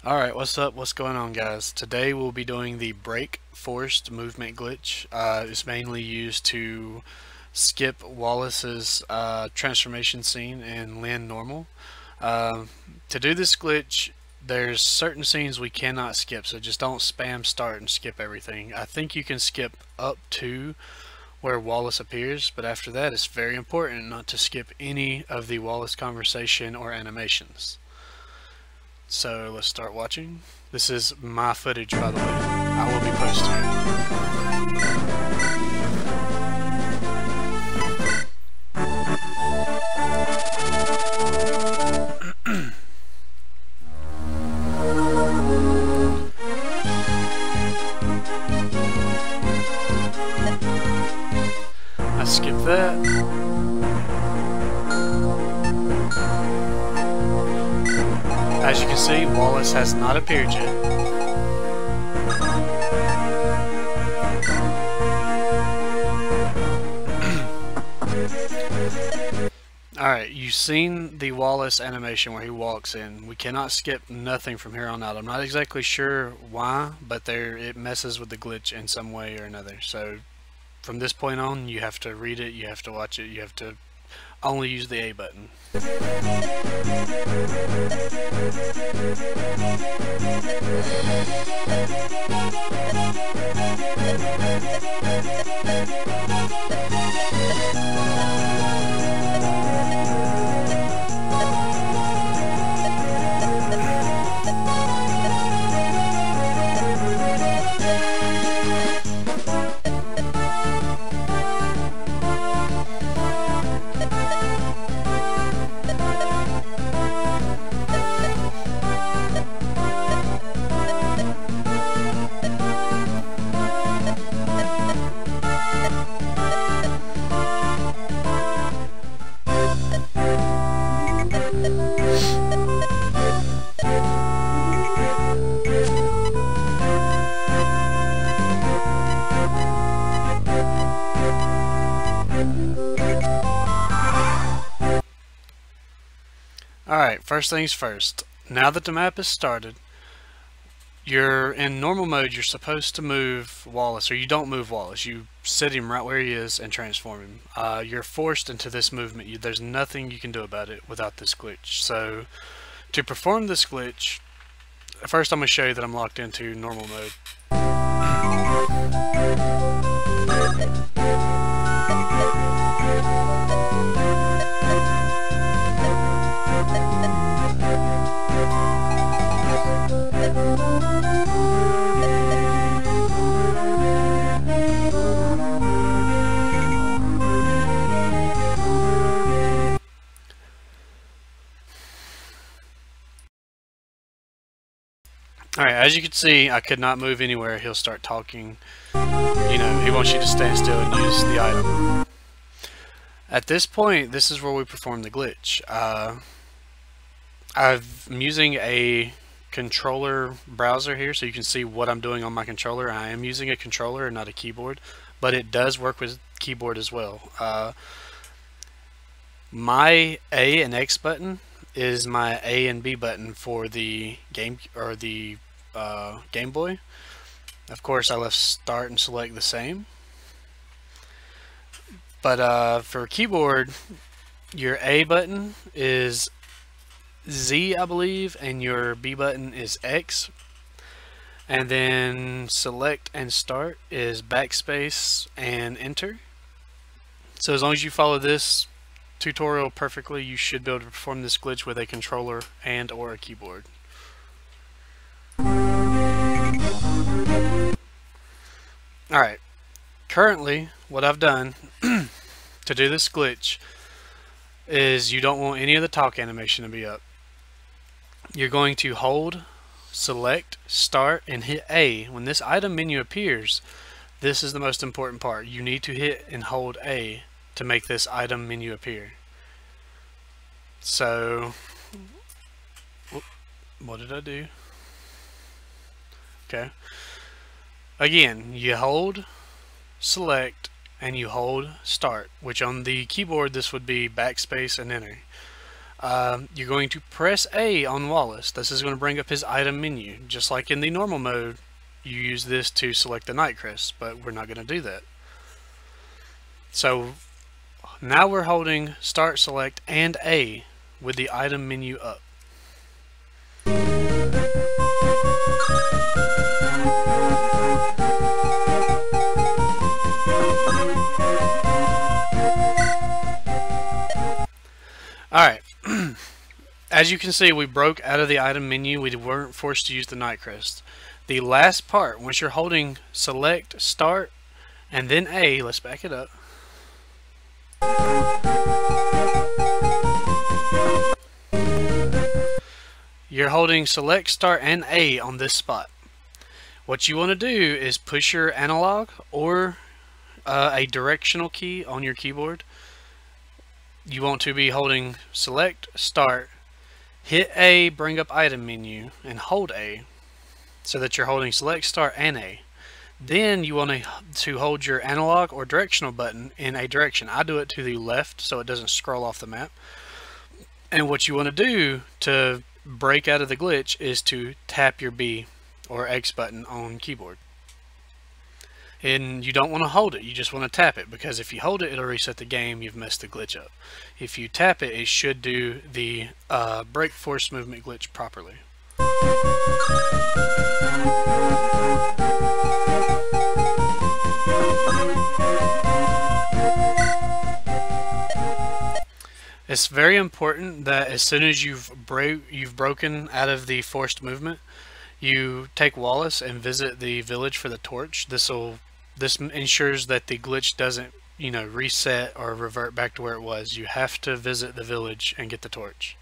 Alright, what's up? What's going on, guys? Today we'll be doing the break forced movement glitch. It's mainly used to skip Wallace's transformation scene in Lyn Normal. To do this glitch, there's certain scenes we cannot skip, so just don't spam start and skip everything. I think you can skip up to where Wallace appears, but after that it's very important not to skip any of the Wallace conversation or animations. So let's start watching. This is my footage, by the way. I will be posting it. I skipped that. As you can see, Wallace has not appeared yet. Alright, you've seen the Wallace animation where he walks in. We cannot skip nothing from here on out. I'm not exactly sure why, but it messes with the glitch in some way or another. So from this point on, you have to read it, you have to watch it, you have to only use the A button. Alright, first things first. Now that the map is started, you're in normal mode. You're supposed to move Wallace, or you don't move Wallace. You sit him right where he is and transform him. You're forced into this movement. There's nothing you can do about it without this glitch. So, to perform this glitch, first I'm going to show you that I'm locked into normal mode. Alright, as you can see, I could not move anywhere. He'll start talking. You know, he wants you to stand still and use the item. At this point, this is where we perform the glitch. I'm using a controller browser here, so you can see what I'm doing on my controller. I am using a controller and not a keyboard, but it does work with keyboard as well. My A and X button is my A and B button for the Game Boy. Of course, I left start and select the same. But for keyboard, your A button is Z, I believe, and your B button is X. And then select and start is backspace and enter. So as long as you follow this tutorial perfectly, you should be able to perform this glitch with a controller and or a keyboard. Alright, currently what I've done to do this glitch is you don't want any of the talk animation to be up. You're going to hold, select, start, and hit A. When this item menu appears, this is the most important part. You need to hit and hold A to make this item menu appear. So, what did I do? Okay. Again, you hold, select, and you hold start, which on the keyboard this would be backspace and enter. you're going to press A on Wallace. This is going to bring up his item menu. Just like in the normal mode, you use this to select the Night Crest, but we're not going to do that. So now we're holding Start, Select, and A with the item menu up. Alright, as you can see, we broke out of the item menu. We weren't forced to use the Night Crest. The last part, once you're holding Select, Start, and then A, let's back it up. You're holding Select, Start, and A on this spot. What you want to do is push your analog or a directional key on your keyboard. You want to be holding Select, Start, hit A, bring up item menu, and hold A, so that you're holding Select, Start, and A. Then you want to hold your analog or directional button in a direction. I do it to the left so it doesn't scroll off the map. And what you want to do to break out of the glitch is to tap your B or X button on keyboard. And you don't want to hold it, you just want to tap it, because if you hold it, it'll reset the game. You've messed the glitch up. If you tap it, it should do the break force movement glitch properly. It's very important that as soon as you've broken out of the forced movement, you take Wallace and visit the village for the torch. This ensures that the glitch doesn't, reset or revert back to where it was. You have to visit the village and get the torch.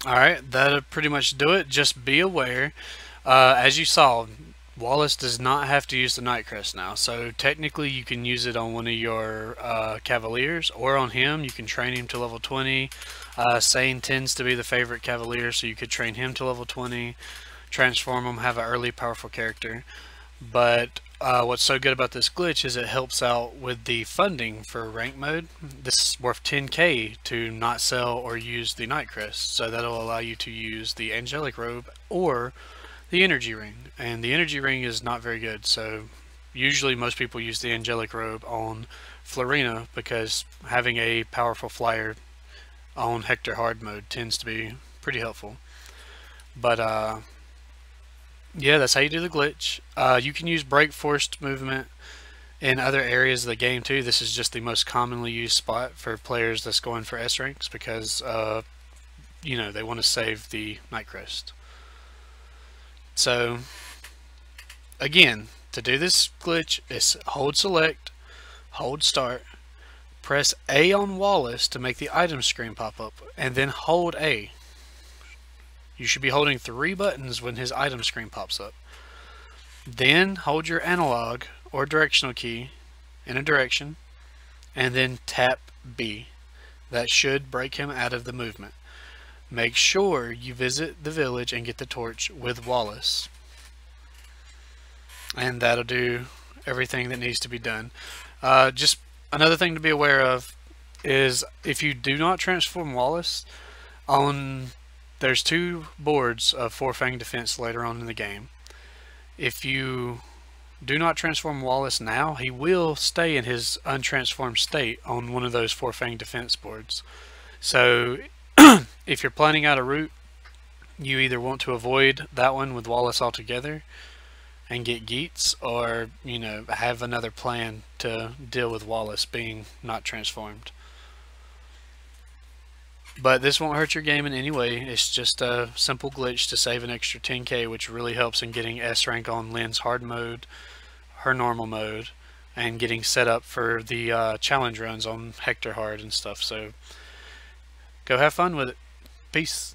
Alright, that'll pretty much do it. Just be aware, as you saw, Wallace does not have to use the Night Crest now, so technically you can use it on one of your Cavaliers, or on him. You can train him to level 20. Sane tends to be the favorite Cavalier, so you could train him to level 20, transform him, have an early powerful character. But what's so good about this glitch is it helps out with the funding for rank mode. This is worth 10k to not sell or use the Night Crest, so that'll allow you to use the Angelic Robe or the Energy Ring. And the Energy Ring is not very good, so usually most people use the Angelic Robe on Florina, because having a powerful flyer on Hector hard mode tends to be pretty helpful. But yeah, that's how you do the glitch. You can use break forced movement in other areas of the game too. This is just the most commonly used spot for players that's going for S ranks, because they want to save the Night Crest. So again, to do this glitch, is hold Select, hold Start, press A on Wallace to make the item screen pop up, and then hold A. You should be holding 3 buttons when his item screen pops up. Then hold your analog or directional key in a direction, and then tap B. That should break him out of the movement. Make sure you visit the village and get the torch with Wallace. And that'll do everything that needs to be done. Just another thing to be aware of is, if you do not transform Wallace, there's 2 boards of Four Fanged Offense later on in the game. If you do not transform Wallace now, he will stay in his untransformed state on one of those Four Fanged Offense boards. So if you're planning out a route, you either want to avoid that one with Wallace altogether and get Geitz, or, you know, have another plan to deal with Wallace being not transformed. But this won't hurt your game in any way. It's just a simple glitch to save an extra 10k, which really helps in getting S rank on Lyn's hard mode, her normal mode, and getting set up for the challenge runs on Hector hard and stuff. So go have fun with it. Peace.